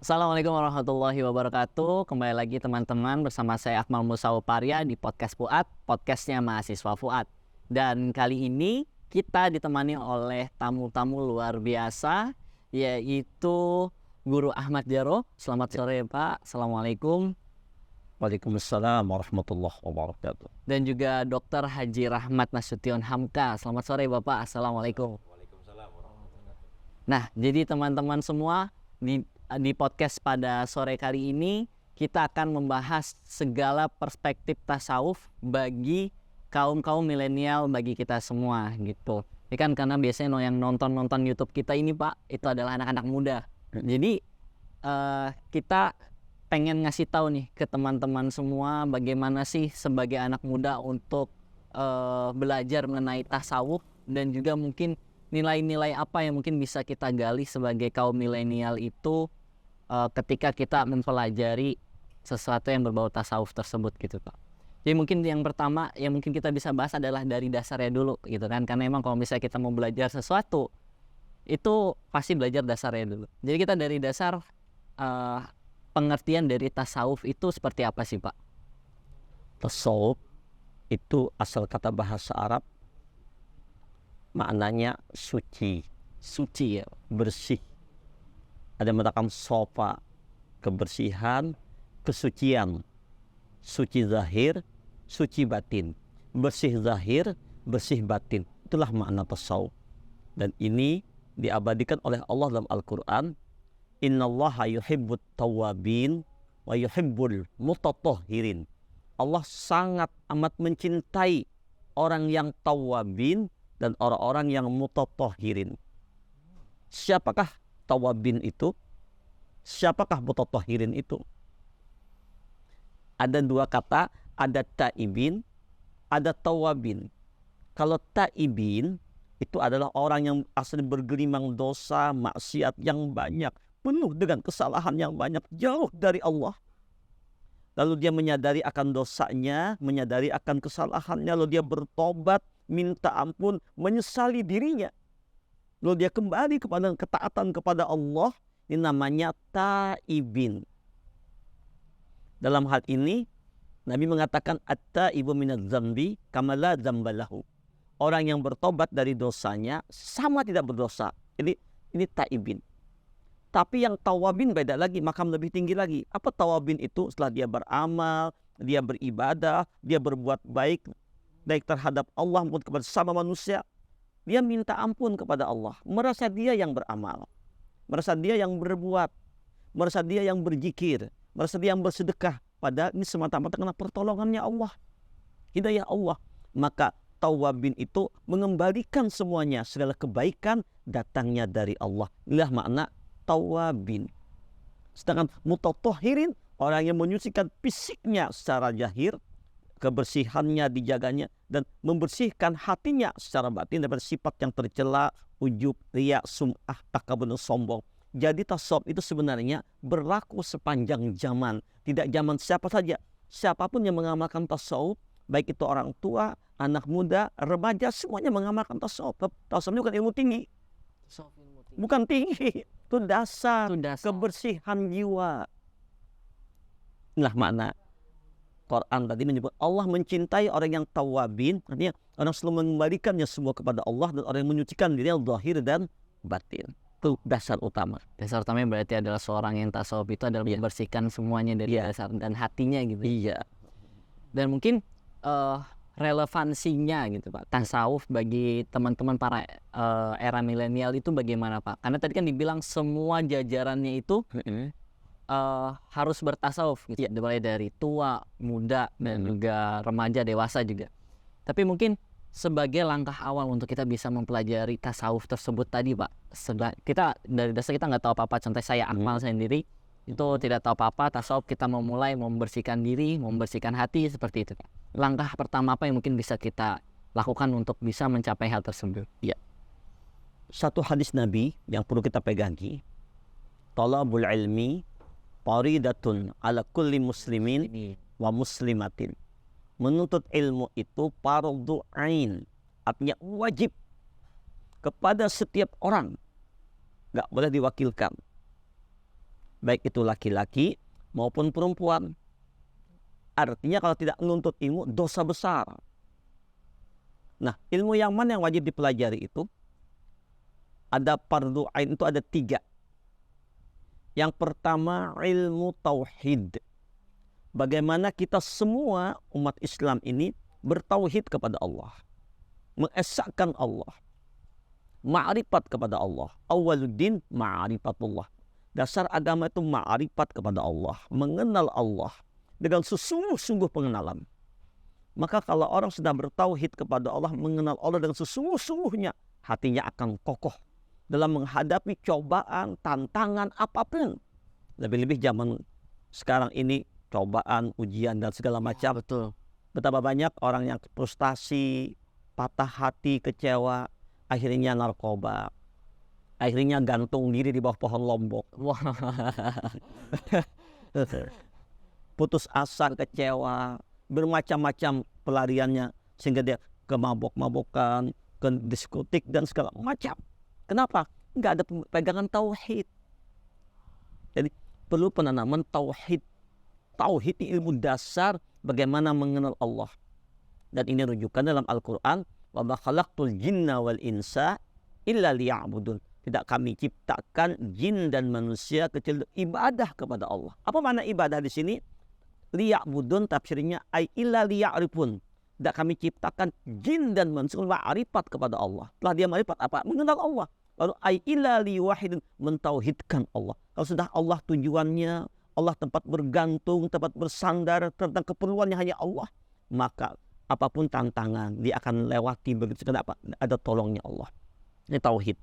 Assalamualaikum warahmatullahi wabarakatuh. Kembali lagi teman-teman bersama saya Akmal Musaw Parya di podcast Fuad, podcastnya mahasiswa Fuad. Dan kali ini kita ditemani oleh tamu-tamu luar biasa, yaitu Guru Ahmad Jaro. Selamat sore Pak, Assalamualaikum. Waalaikumsalam warahmatullahi wabarakatuh. Dan juga Dr. Haji Rahmat Nasution Hamka. Selamat sore Bapak, Assalamualaikum. Waalaikumsalam warahmatullahi. Nah, jadi teman-teman semua di podcast pada sore kali ini kita akan membahas segala perspektif tasawuf bagi kaum milenial, bagi kita semua gitu. Ini kan karena biasanya yang nonton YouTube kita ini Pak, itu adalah anak-anak muda. Jadi kita pengen ngasih tahu nih ke teman-teman semua bagaimana sih sebagai anak muda untuk belajar mengenai tasawuf, dan juga mungkin nilai-nilai apa yang mungkin bisa kita gali sebagai kaum milenial itu ketika kita mempelajari sesuatu yang berbau tasawuf tersebut gitu Pak. Jadi mungkin yang pertama yang mungkin kita bisa bahas adalah dari dasarnya dulu gitu kan, karena emang kalau misalnya kita mau belajar sesuatu itu pasti belajar dasarnya dulu. Jadi kita dari dasar pengertian dari tasawuf itu seperti apa sih Pak? Tasawuf itu asal kata bahasa Arab, maknanya suci, Suci ya. bersih. Ada yang mengatakan sofa, kebersihan, kesucian. Suci zahir, suci batin. Bersih zahir, bersih batin. Itulah makna tasawuf. Dan ini diabadikan oleh Allah dalam Al-Quran. Innallaha yuhibbut tawabin wa yuhibbul mutatahhirin. Allah sangat amat mencintai orang yang tawabin dan orang-orang yang mutatahhirin. Siapakah tawabin itu? Siapakah mutatahhirin itu? Ada dua kata, ada taibin, ada tawabin. Kalau taibin itu adalah orang yang asli bergelimang dosa, maksiat yang banyak, penuh dengan kesalahan yang banyak, jauh dari Allah. Lalu dia menyadari akan dosanya, menyadari akan kesalahannya, lalu dia bertobat, minta ampun, menyesali dirinya. Lalu dia kembali kepada ketaatan kepada Allah. Ini namanya taibin. Dalam hal ini Nabi mengatakan at-taibu minadz dzambi kama la dzambalahu. Orang yang bertobat dari dosanya sama tidak berdosa. Ini taibin. Tapi yang tawabin beda lagi, makam lebih tinggi lagi. Apa tawabin itu? Setelah dia beramal, dia beribadah, dia berbuat baik terhadap Allah maupun kepada sesama manusia, dia minta ampun kepada Allah, merasa dia yang beramal, merasa dia yang berbuat, merasa dia yang berzikir, merasa dia yang bersedekah, padahal ini semata-mata karena pertolongannya Allah, hidayah Allah. Maka tawabin itu mengembalikan semuanya, segala kebaikan datangnya dari Allah. Inilah makna tawabin. Sedangkan mutatahhirin, orang yang menyucikan fisiknya secara zahir, kebersihannya dijaganya, dan membersihkan hatinya secara batin daripada sifat yang tercela, ujub, riya, sum'ah, takabur, sombong. Jadi tasawuf itu sebenarnya berlaku sepanjang zaman. Tidak zaman siapa saja. Siapapun yang mengamalkan tasawuf, baik itu orang tua, anak muda, remaja, semuanya mengamalkan tasawuf. Tasawuf ini bukan ilmu tinggi. Bukan tinggi. Itu dasar, kebersihan jiwa. Inilah makna Quran tadi menyebut Allah mencintai orang yang tawabin, artinya orang selalu mengembalikannya semua kepada Allah, dan orang yang menyucikan dirinya zahir dan batin. Itu dasar utama. Dasar utamanya berarti adalah seorang yang tasawuf itu adalah membersihkan semuanya dari dasar dan hatinya gitu. Iya. Dan mungkin relevansinya gitu Pak, tasawuf bagi teman-teman para era milenial itu bagaimana Pak? Karena tadi kan dibilang semua jajarannya itu harus bertasawuf gitu. Mulai dari tua, muda, dan juga remaja, dewasa juga. Tapi mungkin sebagai langkah awal untuk kita bisa mempelajari tasawuf tersebut tadi Pak, kita dari dasar kita nggak tahu apa-apa. Contoh saya Akmal sendiri itu tidak tahu apa-apa tasawuf, kita memulai membersihkan diri, membersihkan hati, seperti itu Pak. Langkah pertama apa yang mungkin bisa kita lakukan untuk bisa mencapai hal tersebut? Ya. Satu hadis Nabi yang perlu kita pegangi, talabul ilmi faridatun ala kulli muslimin wa muslimatin. Menuntut ilmu itu fardhu ain, artinya wajib kepada setiap orang, nggak boleh diwakilkan. baik itu laki-laki maupun perempuan. Artinya kalau tidak menuntut ilmu, dosa besar. Nah, ilmu yang mana yang wajib dipelajari itu? Ada fardu ain, itu ada 3. Yang pertama ilmu tauhid. Bagaimana kita semua umat Islam ini bertauhid kepada Allah, mengesahkan Allah, ma'rifat kepada Allah. Awaluddin ma'rifatullah. Dasar agama itu ma'rifat kepada Allah, mengenal Allah dengan sesungguh-sungguh pengenalan. Maka kalau orang sudah bertauhid kepada Allah, mengenal Allah dengan sesungguh-sungguhnya, hatinya akan kokoh dalam menghadapi cobaan, tantangan apapun. Lebih-lebih zaman sekarang ini, cobaan, ujian, dan segala macam. Betul. Betapa banyak orang yang frustasi, patah hati, kecewa, akhirnya narkoba, akhirnya gantung diri di bawah pohon lombok. Wah. Putus asa, kecewa, bermacam-macam pelariannya, sehingga dia ke mabok-mabokan, ke diskotik, dan segala macam. Kenapa? Nggak ada pegangan tauhid. Jadi perlu penanaman tauhid. Tauhid ilmu dasar bagaimana mengenal Allah. Dan ini rujukan dalam Al-Quran. Wa ma khalaqtul jinna wal insa illa liya'budun. Tidak kami ciptakan jin dan manusia kecuali ibadah kepada Allah. Apa makna ibadah di sini? Liya'budun tafsirnya ay illa liya'rifun. Tidak kami ciptakan jin dan manusia ma'rifat kepada Allah. Setelah dia ma'rifat apa? Mengenal Allah. Lalu ay illa liwahidun, mentauhidkan Allah. Kalau sudah Allah tujuannya, Allah tempat bergantung, tempat bersandar tentang keperluannya hanya Allah, maka apapun tantangan dia akan lewati begitu. Kenapa? Ada tolongnya Allah. Ini tauhid.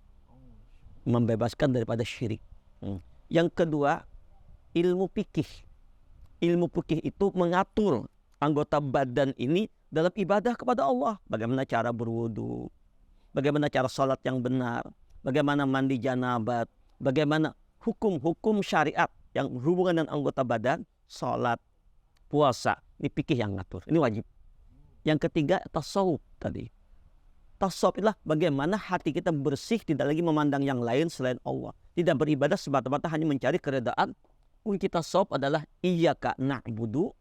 Membebaskan daripada syirik. Yang kedua, ilmu fikih. Ilmu fikih itu mengatur anggota badan ini dalam ibadah kepada Allah. Bagaimana cara berwudu, bagaimana cara salat yang benar, bagaimana mandi janabat, bagaimana hukum-hukum syariat yang berhubungan dengan anggota badan, salat, puasa. Ini fikih yang ngatur. Ini wajib. Yang ketiga, tasawuf tadi. Tasawuf adalah bagaimana hati kita bersih, tidak lagi memandang yang lain selain Allah. Tidak beribadah semata-mata hanya mencari keredaan. Kunci tasawuf adalah iyyaka na'budu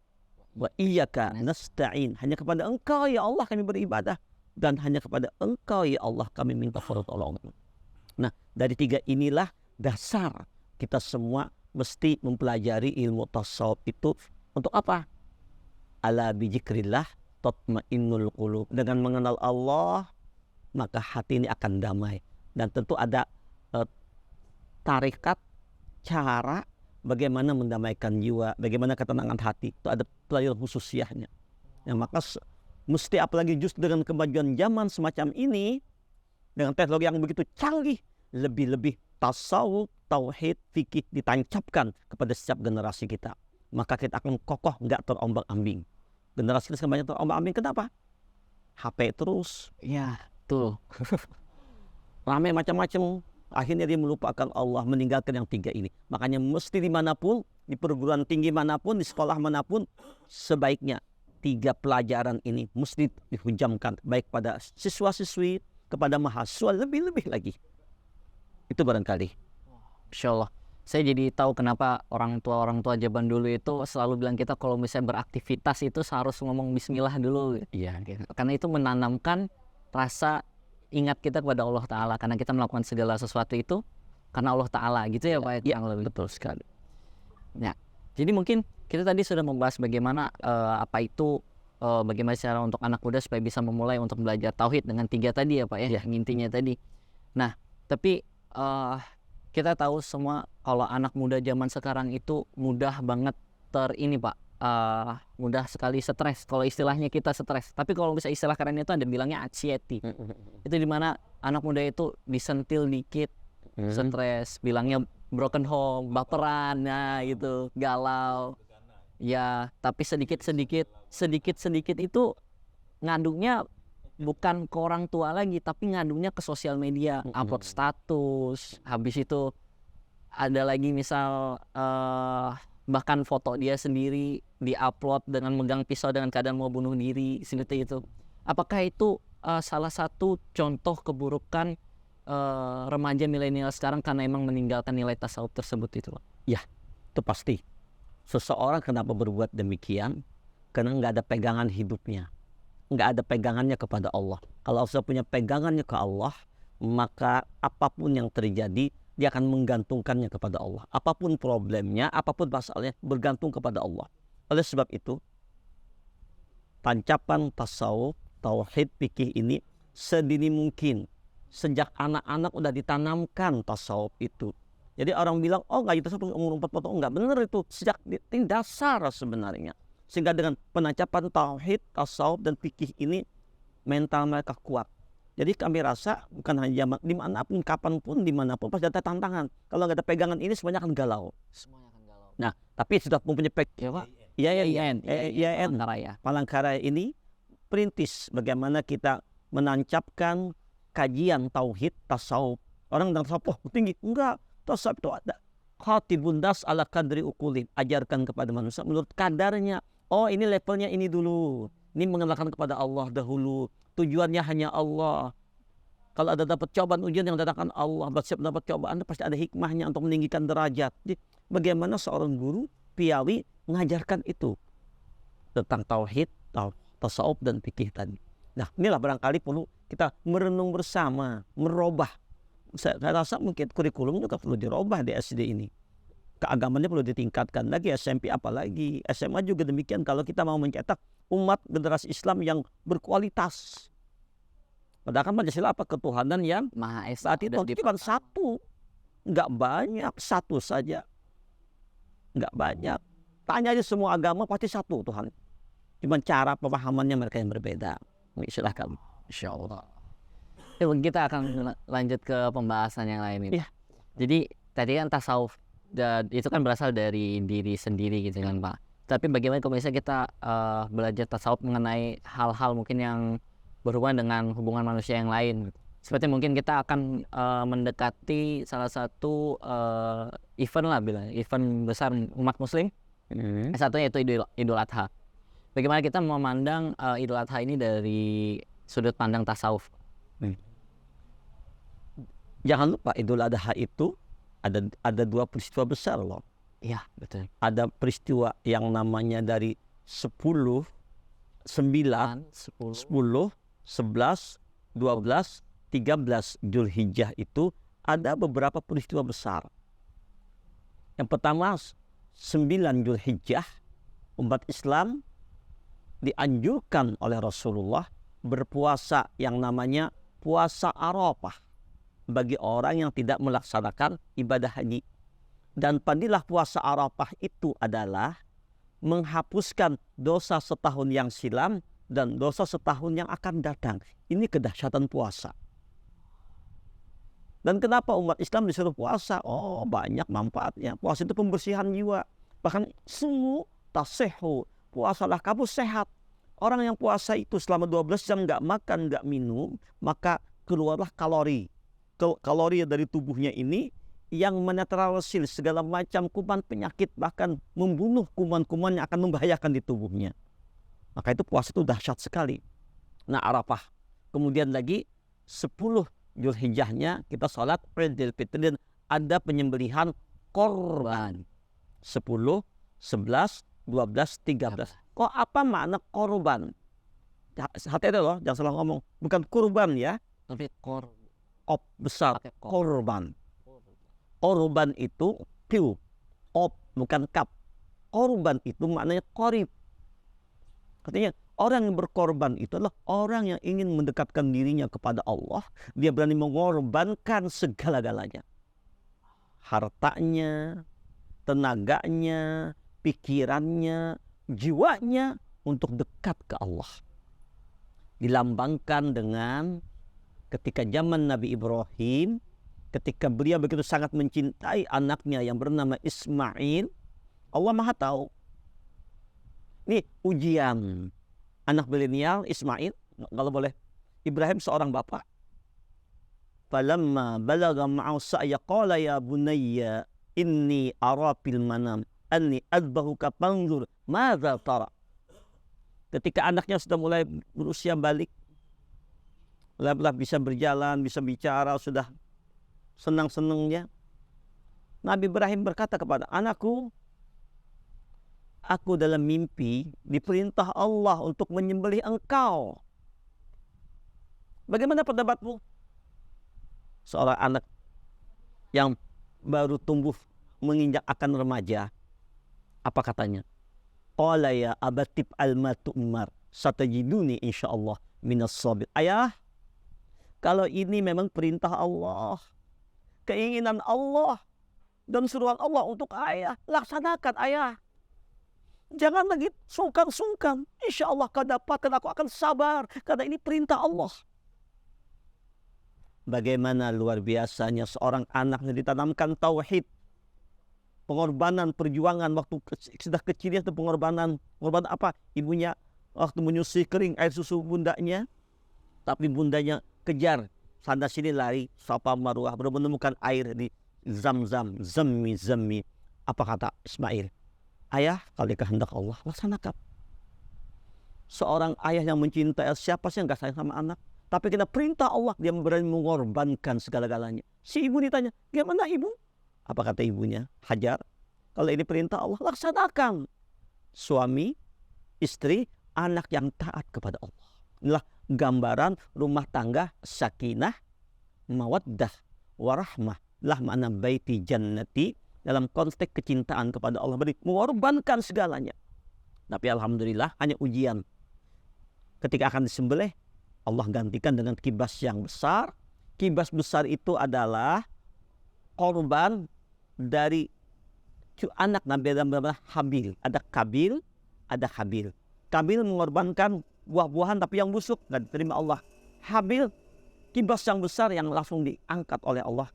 wa iyyaka nasta'in. Hanya kepada Engkau ya Allah kami beribadah, dan hanya kepada Engkau ya Allah kami minta pertolongan. Nah, dari 3 inilah dasar kita semua mesti mempelajari ilmu tasawuf itu untuk apa? Ala bizikrillah tatmainnul qulub. Dengan mengenal Allah, maka hati ini akan damai. Dan tentu ada tarikat, cara bagaimana mendamaikan jiwa, bagaimana ketenangan hati. Itu ada pelajaran khususiyahnya. Ya, maka mesti apalagi justru dengan kemajuan zaman semacam ini, dengan teknologi yang begitu canggih, lebih-lebih tasawuf, tauhid, fikih ditancapkan kepada setiap generasi kita. Maka kita akan kokoh, nggak terombang-ambing. Generasi kita sekarang banyak terombang-ambing. Kenapa? HP terus. Ya, tuh. Ramai macam-macam. Akhirnya dia melupakan Allah, meninggalkan yang 3 ini. Makanya mesti dimanapun, di perguruan tinggi manapun, di sekolah manapun, sebaiknya 3 pelajaran ini mesti dihujamkan. Baik pada siswa-siswi, kepada mahasiswa, lebih-lebih lagi. Itu barangkali. Insya Allah. Saya jadi tahu kenapa orang tua zaman dulu itu selalu bilang kita kalau misalnya beraktivitas itu harus ngomong bismillah dulu. Iya. Karena itu menanamkan rasa ingat kita kepada Allah Ta'ala. Karena kita melakukan segala sesuatu itu karena Allah Ta'ala gitu ya Pak. Ya, betul sekali. Ya. Jadi mungkin kita tadi sudah membahas bagaimana bagaimana cara untuk anak muda supaya bisa memulai untuk belajar tauhid dengan 3 tadi ya Pak ya, intinya tadi. Nah, tapi kita tahu semua kalau anak muda zaman sekarang itu mudah banget mudah sekali stres. Kalau istilahnya kita stres. Tapi kalau bisa istilah keren itu ada bilangnya anxiety. Itu dimana anak muda itu disentil dikit stres, bilangnya broken home, baperan, nah gitu, galau. Ya, tapi sedikit itu ngandungnya bukan ke orang tua lagi, tapi ngandungnya ke sosial media, upload status, habis itu ada lagi misal bahkan foto dia sendiri diupload dengan megang pisau dengan keadaan mau bunuh diri, seperti itu. Apakah itu salah satu contoh keburukan remaja milenial sekarang karena emang meninggalkan nilai tasawuf tersebut itu? Ya, Itu pasti. Seseorang kenapa berbuat demikian? Karena nggak ada pegangan hidupnya. Nggak ada pegangannya kepada Allah. Kalau sudah punya pegangannya ke Allah, maka apapun yang terjadi, dia akan menggantungkannya kepada Allah. Apapun problemnya, apapun masalahnya, bergantung kepada Allah. Oleh sebab itu, tancapan tasawuf, tauhid, fikih ini sedini mungkin. Sejak anak-anak udah ditanamkan tasawuf itu. Jadi orang bilang, oh nggak itu umur 4 tahun. Enggak, benar itu. Sejak ini dasar sebenarnya. Sehingga dengan penancapan tauhid, tasawuf, dan fikih ini, mental mereka kuat. Jadi kami rasa bukan hanya zaman, dimanapun, kapanpun, dimanapun, pasti ada tantangan. Kalau nggak ada pegangan ini, semuanya akan galau. Nah, tapi sudah mempunyai pegangan. IAIN Palangkaraya ini perintis bagaimana kita menancapkan kajian tauhid, tasawuf. Orang bilang tasawuf tinggi. Enggak, tasawuf itu ada. Khatibun das ala kadri ukulin. Ajarkan kepada manusia menurut kadarnya. Oh, ini levelnya ini dulu. Ini mengenalkan kepada Allah dahulu. Tujuannya hanya Allah. Kalau ada dapat cobaan ujian yang datangkan Allah, siap dapat cobaan, pasti ada hikmahnya untuk meninggikan derajat. Jadi, bagaimana seorang guru piawi mengajarkan itu tentang tauhid, tasawuf, dan fikih tadi. Nah, inilah barangkali perlu kita merenung bersama, merubah. Saya rasa mungkin kurikulum juga perlu dirubah di SD ini. Keagamannya perlu ditingkatkan lagi, SMP apalagi, SMA juga demikian. Kalau kita mau mencetak umat generasi Islam yang berkualitas. Padahal kan Pancasila apa? Ketuhanan yang Maha Esa. saat itu cuma satu. Nggak banyak, satu saja. Nggak banyak. Tanya aja semua agama pasti satu Tuhan. Cuma cara pemahamannya mereka yang berbeda. Silahkan. Insya Allah. Kita akan lanjut ke pembahasan yang lain ini. Iya. Jadi tadi kan tasawuf itu kan berasal dari diri sendiri gitu kan Pak. Tapi bagaimana kalau misalnya kita belajar tasawuf mengenai hal-hal mungkin yang berhubungan dengan hubungan manusia yang lain. Seperti mungkin kita akan mendekati salah satu event lah, event besar umat muslim. Satunya yaitu Idul Adha. Bagaimana kita memandang Idul Adha ini dari sudut pandang tasawuf? Jangan lupa Idul Adha itu ada dua peristiwa besar loh. Iya, betul. Ada peristiwa yang namanya dari 10, 9, 10, 11, 12, 13 Dzulhijjah itu ada beberapa peristiwa besar. Yang pertama 9 Dzulhijjah, umat Islam dianjurkan oleh Rasulullah berpuasa yang namanya puasa Arafah bagi orang yang tidak melaksanakan ibadah haji. Dan pandilah puasa Arafah itu adalah menghapuskan dosa setahun yang silam dan dosa setahun yang akan datang. Ini kedahsyatan puasa. Dan kenapa umat Islam disuruh puasa? Oh, banyak manfaatnya. Puasa itu pembersihan jiwa. Bahkan sumu tasehu. Puasalah kamu sehat. Orang yang puasa itu selama 12 jam nggak makan, nggak minum, maka keluarlah kalori. Kalori dari tubuhnya ini yang menetralisir segala macam kuman penyakit, bahkan membunuh kuman-kuman yang akan membahayakan di tubuhnya. Maka itu puasa itu dahsyat sekali. Nah, Arafah. Kemudian lagi 10 Dzulhijjahnya kita sholat Idul Fitri dan ada penyembelihan korban. 10, 11, 12, 13. Kok apa makna korban? Hati-hati loh, jangan salah ngomong. Bukan kurban ya. Tapi Besar. Korban. Korban itu Q. Bukan kap. Korban itu maknanya korib. Katanya orang yang berkorban itu adalah orang yang ingin mendekatkan dirinya kepada Allah. Dia berani mengorbankan segala-galanya. Hartanya, tenaganya, pikirannya, jiwanya untuk dekat ke Allah. Dilambangkan dengan ketika zaman Nabi Ibrahim, ketika beliau begitu sangat mencintai anaknya yang bernama Ismail, Allah Maha tahu. Ini ujian anak milenial Ismail, kalau boleh. Ibrahim seorang bapak. Falamma balagha ma'u sa'ya qala ya bunayya inni ara fil manam anni adbahuka fanzur madza tara. Ketika anaknya sudah mulai berusia balik, mulai bisa berjalan, bisa bicara, sudah senang-senangnya, Nabi Ibrahim berkata kepada anakku, Aku dalam mimpi diperintah Allah untuk menyembelih engkau. Bagaimana pendapatmu? Seorang anak yang baru tumbuh menginjak akan remaja, apa katanya? Qala ya abatib al-matu umar satajiduni insyaallah minas sabir. Ayah, kalau ini memang perintah Allah, keinginan Allah dan suruhan Allah untuk ayah, laksanakan ayah. Jangan lagi sungkan-sungkan. Insya Allah kau dapatkan, aku akan sabar. Karena ini perintah Allah. Bagaimana luar biasanya seorang anak yang ditanamkan tauhid. Pengorbanan, perjuangan waktu sudah kecilnya itu pengorbanan. Pengorbanan apa? Ibunya waktu menyusui kering air susu bundanya. Tapi bundanya kejar. Sana sini lari. Safa Marwah. Baru menemukan air di Zam-Zam. Zammi. Apa kata Ismail? Ayah, kalau kehendak Allah, laksanakan. Seorang ayah yang mencintai, siapa sih yang gak sayang sama anak? Tapi kena perintah Allah, dia berani mengorbankan segala-galanya. Si ibu ditanya, gimana ibu? Apa kata ibunya? Hajar, kalau ini perintah Allah, laksanakan. Suami, istri, anak yang taat kepada Allah. Inilah gambaran rumah tangga sakinah, mawaddah, warahmah. Lah makna baiti jannati. Dalam konteks kecintaan kepada Allah, mengorbankan segalanya. Tapi alhamdulillah hanya ujian. Ketika akan disembelih, Allah gantikan dengan kibas yang besar. Kibas besar itu adalah korban dari anak Nabi Adam Habil. Ada Kabil, ada Habil. Kabil mengorbankan buah-buahan tapi yang busuk, nggak diterima Allah. Habil, kibas yang besar yang langsung diangkat oleh Allah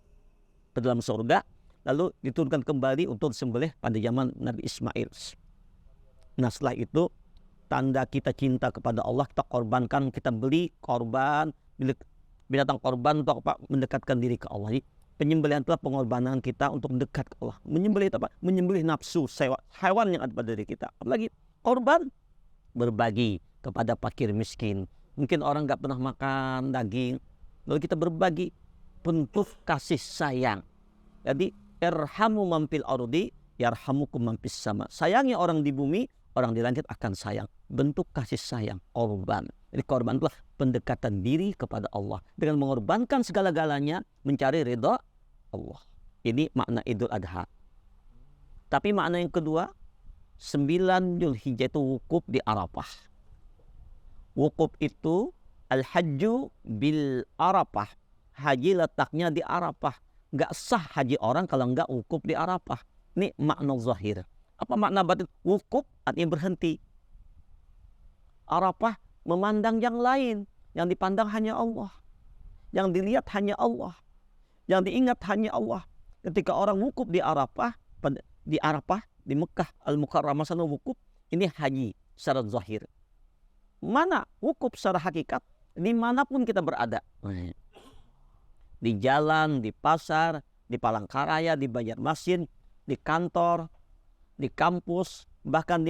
ke dalam surga. Lalu diturunkan kembali untuk disembelih pada zaman Nabi Ismail. Nah setelah itu tanda kita cinta kepada Allah, kita korbankan, kita beli korban, binatang korban untuk apa? Mendekatkan diri ke Allah. Jadi, penyembelihan adalah pengorbanan kita untuk mendekat ke Allah. Menyembelih apa? Menyembelih nafsu, hewan yang ada pada diri kita. Apalagi korban, berbagi kepada fakir miskin. Mungkin orang nggak pernah makan daging, lalu kita berbagi, bentuk kasih sayang. Jadi irhamu mampil ardi yarhamukum mampis sama. Sayangi orang di bumi, orang di langit akan sayang. Bentuk kasih sayang, korban. Jadi korban itulah pendekatan diri kepada Allah dengan mengorbankan segala-galanya mencari ridha Allah. Ini makna Idul Adha. Tapi makna yang kedua, 9 Dzulhijjah itu wukuf di Arafah. Wukuf itu al-hajju bil Arafah. Haji letaknya di Arafah. Nggak sah haji orang kalau nggak wukuf di Arafah. Ini makna zahir. Apa makna batin? Wukuf artinya berhenti. Arafah memandang yang lain. Yang dipandang hanya Allah. Yang dilihat hanya Allah. Yang diingat hanya Allah. Ketika orang wukuf di Arafah, di Mekah Al-Mukarramah sana wukuf, ini haji secara zahir. Mana wukuf secara hakikat? Dimanapun kita berada. Di jalan, di pasar, di Palangkaraya, di Banjarmasin, di kantor, di kampus, bahkan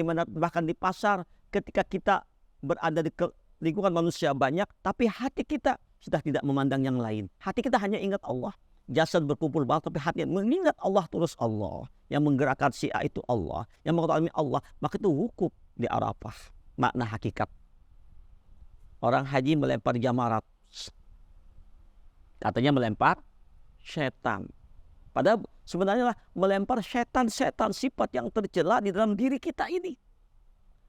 di pasar, ketika kita berada di lingkungan manusia banyak, tapi hati kita sudah tidak memandang yang lain. Hati kita hanya ingat Allah. Jasad berkumpul banget, tapi hati mengingat Allah terus Allah. Yang menggerakkan syiah itu Allah. Yang mengetahui Allah, maka itu wukuf di Arafah. Makna hakikat. Orang haji melempar jamarat. Katanya melempar setan. Padahal sebenarnya melempar setan-setan sifat yang tercela di dalam diri kita ini.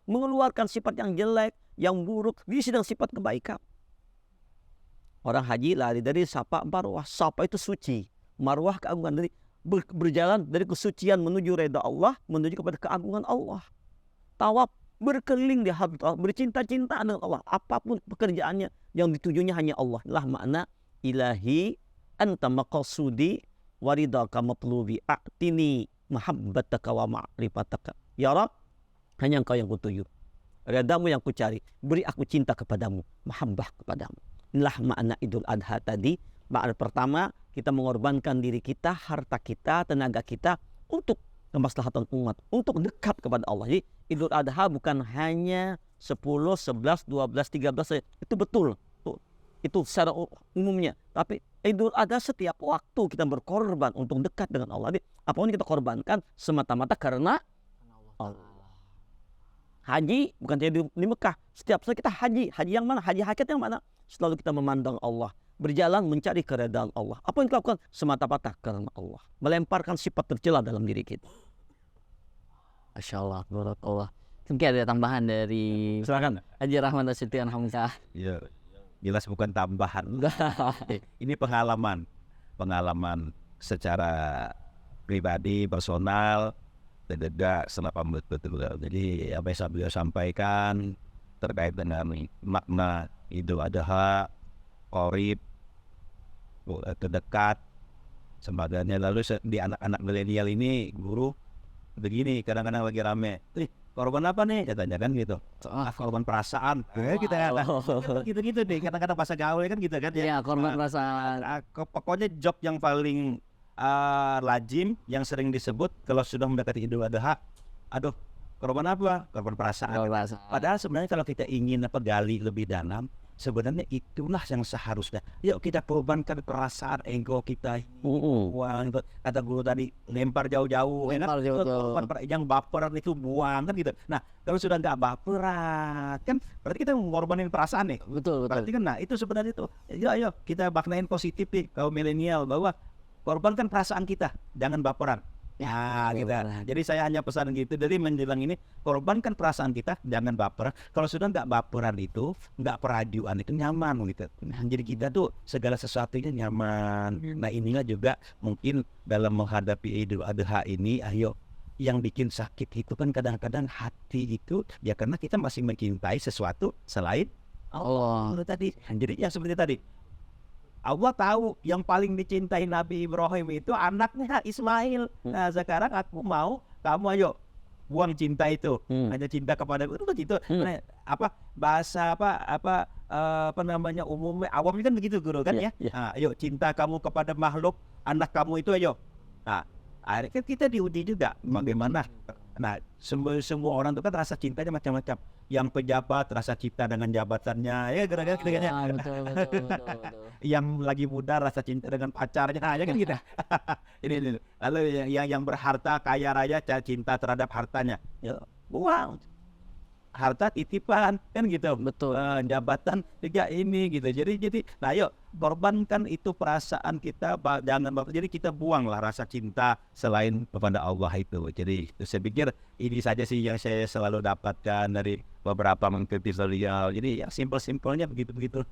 Mengeluarkan sifat yang jelek, yang buruk, diisi dengan sifat kebaikan. Orang haji lari dari Safa Marwah. Safa itu suci. Marwah keagungan. Dari berjalan dari kesucian menuju reda Allah, menuju kepada keagungan Allah. Tawaf, berkeliling di hadapan Allah, bercinta-cinta dengan Allah. Apapun pekerjaannya yang ditujunya hanya Allah. Inilah makna ilahi anta maqasudi waridaka matlubi a'tini mahabbataka wa ma'rifataka. Ya Rab, hanya engkau yang kutuju, redamu yang kucari, beri aku cinta kepadamu, mahabbah kepadamu. Inilah makna Idul Adha tadi. Makna pertama, kita mengorbankan diri kita, harta kita, tenaga kita untuk kemaslahatan umat, untuk dekat kepada Allah. Jadi Idul Adha bukan hanya 10, 11, 12, 13 saja. Itu betul. Itu secara umumnya. Tapi Idul Adha setiap waktu kita berkorban untuk dekat dengan Allah. Jadi apapun kita korbankan semata-mata karena Allah. haji bukan saja di Mekah. Setiap saat kita haji. Haji yang mana? Haji hakikat yang mana? Selalu kita memandang Allah. Berjalan mencari keredaan Allah. Apa yang kita lakukan? Semata-mata karena Allah. Melemparkan sifat tercela dalam diri kita. Masya Allah, barakallah. Mungkin ada tambahan dari Silakan. Haji Rahmat Nasution Hamka. Ya, jelas bukan tambahan. Ini pengalaman secara pribadi, personal, dan juga selama betul. Jadi apa yang beliau sampaikan terkait dengan makna Idul Adha, Qorib, terdekat, sebagainya. Lalu di anak-anak milenial ini, guru begini, kadang-kadang lagi rame, korban apa nih? Katanya kan gitu. Korban perasaan. Gitu kan. Gitu-gitu deh. Kadang-kadang bahasa gaul kan gitu kan. Iya, korban perasaan. Pokoknya job yang paling lazim yang sering disebut kalau sudah mendekati Idul Adha, aduh, korban apa? Korban perasaan. Padahal sebenarnya kalau kita ingin gali lebih dalam, sebenarnya itulah yang seharusnya. Yuk kita korbankan perasaan ego kita. Buang, kata guru tadi, lempar jauh-jauh. Lempar jauh-jauh. Yang baperan itu buang kan gitu. Nah, kalau sudah nggak baperan kan berarti kita mengorbanin perasaan nih. Betul. Berarti kan, nah itu sebenarnya itu. Ayo kita maknain positif nih kaum milenial, bahwa korbankan perasaan kita, jangan baperan. Ya, gitu. Jadi saya hanya pesan gitu. Jadi menjelang ini, korbankan perasaan kita, jangan baper. Kalau sudah nggak baperan itu, nggak perajuan itu nyaman gitu. Nah, jadi kita tuh segala sesuatunya nyaman. Nah inilah juga mungkin dalam menghadapi Idul Adha ini, ayo yang bikin sakit itu kan kadang-kadang hati itu ya karena kita masih mencintai sesuatu selain Allah tadi. Jadi yang seperti tadi, Allah tahu yang paling dicintai Nabi Ibrahim itu anaknya Ismail. Nah sekarang aku mau kamu ayo buang cinta itu, hanya cinta kepada itu gitu. Nah, bahasa namanya umumnya awamnya kan begitu guru kan ya. Nah, ayo cinta kamu kepada makhluk anak kamu itu ayo. Nah akhirnya kan kita diuji juga bagaimana. Nah semua orang itu kan rasa cintanya macam-macam. Yang pejabat rasa cinta dengan jabatannya, ya gara-gara Betul. Yang lagi muda rasa cinta dengan pacarnya, nah, ya kan gitu. Ini. Lalu yang berharta kaya raya cinta terhadap hartanya, ya buang. Harta titipan kan gitu. Betul. Jabatan juga ini gitu. Jadi nah yuk korbankan itu perasaan kita, jangan jadi kita buanglah rasa cinta selain kepada Allah itu. Jadi saya pikir ini saja sih yang saya selalu dapatkan dari beberapa mengikuti beliau. Jadi yang simpel-simpelnya begitu-begitu.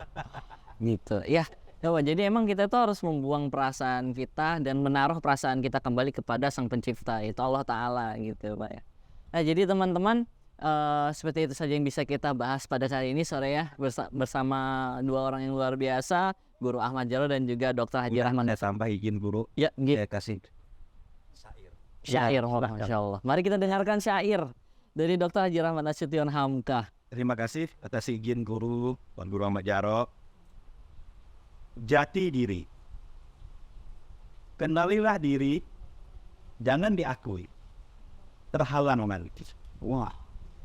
Gitu. Ya. Coba, jadi emang kita tuh harus membuang perasaan kita dan menaruh perasaan kita kembali kepada Sang Pencipta, itu Allah Ta'ala gitu Pak ya. Nah jadi teman-teman, seperti itu saja yang bisa kita bahas pada kali ini sore ya, bersama dua orang yang luar biasa, Guru Ahmad Jarot dan juga Dr. Haji Rahmat. Saya tambah izin guru, Ya, gitu. saya kasih Syair, Masya Allah. Mari kita dengarkan syair dari Dr. Haji Rahmat Nasution Hamka. Terima kasih atas izin guru, Tuan Guru Ahmad Jarot. Jati diri, kenalilah diri, jangan diakui, terhalang nanti. Wah,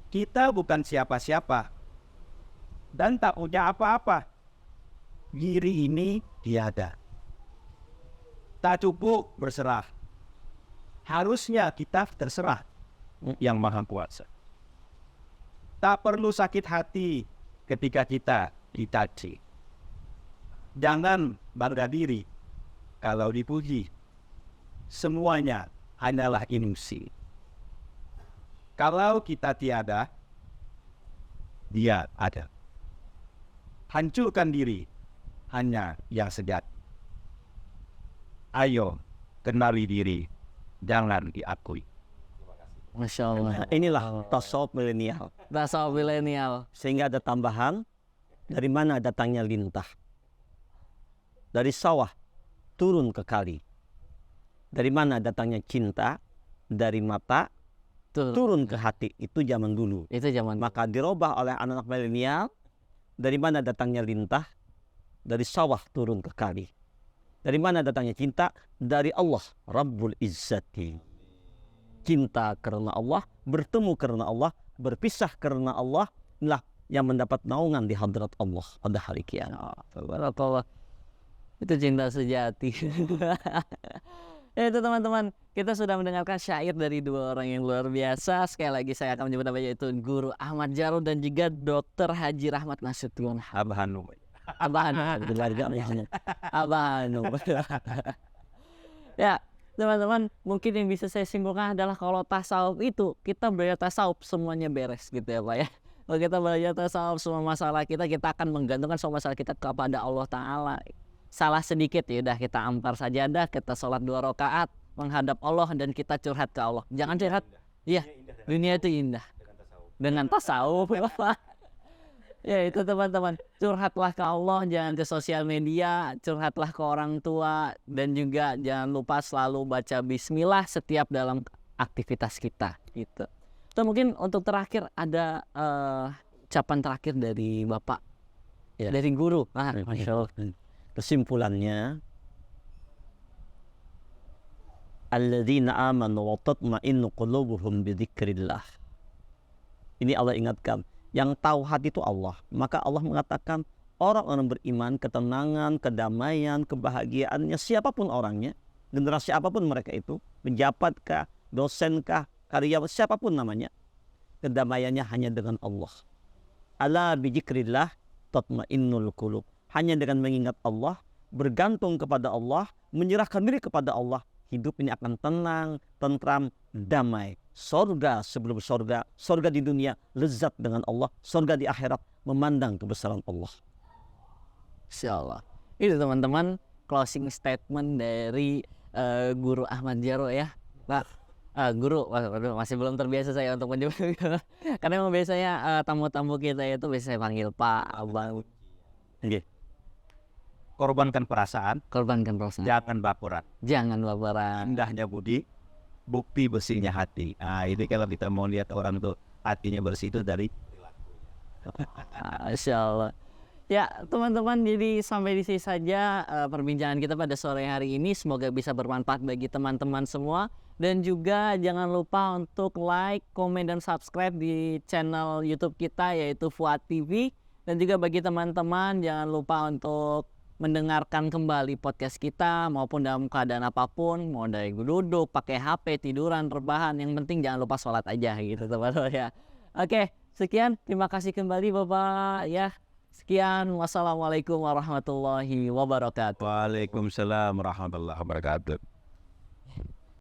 kita bukan siapa-siapa dan tak punya apa-apa. Diri ini tiada, tak cukup berserah. Harusnya kita terserah yang Maha Kuasa. Tak perlu sakit hati ketika kita dicaci. Jangan bangga diri kalau dipuji. Semuanya hanyalah ilusi. Kalau kita tiada, Dia ada. Hancurkan diri, hanya yang sejati. Ayo, kenali diri, jangan diakui. Masya Allah. Inilah tasawuf milenial. Tasawuf milenial. Sehingga ada tambahan, dari mana datangnya lintah? Dari sawah turun ke kali. Dari mana datangnya cinta? Dari mata turun ke hati. Itu zaman dulu. Itu zaman. Maka dirubah oleh anak-anak milenial. Dari mana datangnya lintah? Dari sawah turun ke kali. Dari mana datangnya cinta? Dari Allah Rabbul Izzati. Cinta karena Allah, bertemu karena Allah, berpisah karena Allah, inilah yang mendapat naungan di hadrat Allah pada hari kiamat. Barakallah. Itu cinta sejati. Ya itu teman-teman, kita sudah mendengarkan syair dari dua orang yang luar biasa. Sekali lagi saya akan menyebut namanya, yaitu Guru Ahmad Jarot dan juga Dr. Haji Rahmat Nasution. Abah Hanum. Abah Hanum. Ya, teman-teman, mungkin yang bisa saya simpulkan adalah kalau tasawuf itu, kita belajar tasawuf semuanya beres gitu ya Pak ya. Kalau kita belajar tasawuf, semua masalah kita akan menggantungkan semua masalah kita kepada Allah Ta'ala. Salah sedikit ya udah kita ampar sajadah, kita sholat 2 rakaat menghadap Allah dan kita curhat ke Allah. Jangan curhat, iya, dunia itu indah dengan tasawuf. Ya itu teman-teman, curhatlah ke Allah, jangan ke sosial media, curhatlah ke orang tua, dan juga jangan lupa selalu baca bismillah setiap dalam aktivitas kita gitu. Atau mungkin untuk terakhir ada ucapan terakhir dari Bapak, Ya. dari guru. Masya Allah. Kesimpulannya, alladzina amanu wa tatma'innu qulubuhum bidzikrillah. Ini Allah ingatkan, yang tahu hati itu Allah. Maka Allah mengatakan orang-orang beriman, ketenangan, kedamaian, kebahagiaannya siapapun orangnya, generasi apapun mereka itu, pejabatkah, dosenkah, karyawan, siapapun namanya, kedamaiannya hanya dengan Allah. Ala bidzikrillah tatma'innul qulub. Hanya dengan mengingat Allah, bergantung kepada Allah, menyerahkan diri kepada Allah, hidup ini akan tenang, tentram, damai. Sorga sebelum sorga, sorga di dunia, lezat dengan Allah, sorga di akhirat, memandang kebesaran Allah. Insya Allah. Itu teman-teman closing statement dari Guru Ahmad Jarot ya Pak. Guru, waduh, masih belum terbiasa saya untuk menyebut. Karena memang biasanya tamu-tamu kita itu biasanya panggil Pak, Abang. Okay. Korbankan perasaan, Korbankan perasaan, jangan baperan. jangan baperan. Indahnya budi, bukti bersihnya hati. Nah, ini kalau kita mau lihat orang tuh hatinya bersih itu dari Masya Allah. Ya teman-teman, jadi sampai di sini saja perbincangan kita pada sore hari ini. Semoga bisa bermanfaat bagi teman-teman semua. Dan juga jangan lupa untuk like, komen, dan subscribe di channel YouTube kita yaitu Fuad TV. Dan juga bagi teman-teman jangan lupa untuk mendengarkan kembali podcast kita maupun dalam keadaan apapun, mau dari duduk, pakai HP, tiduran, rebahan, yang penting jangan lupa sholat aja gitu teman-teman ya. Oke, sekian, terima kasih kembali Bapak ya. Sekian, wassalamualaikum warahmatullahi wabarakatuh. Waalaikumsalam warahmatullahi wabarakatuh.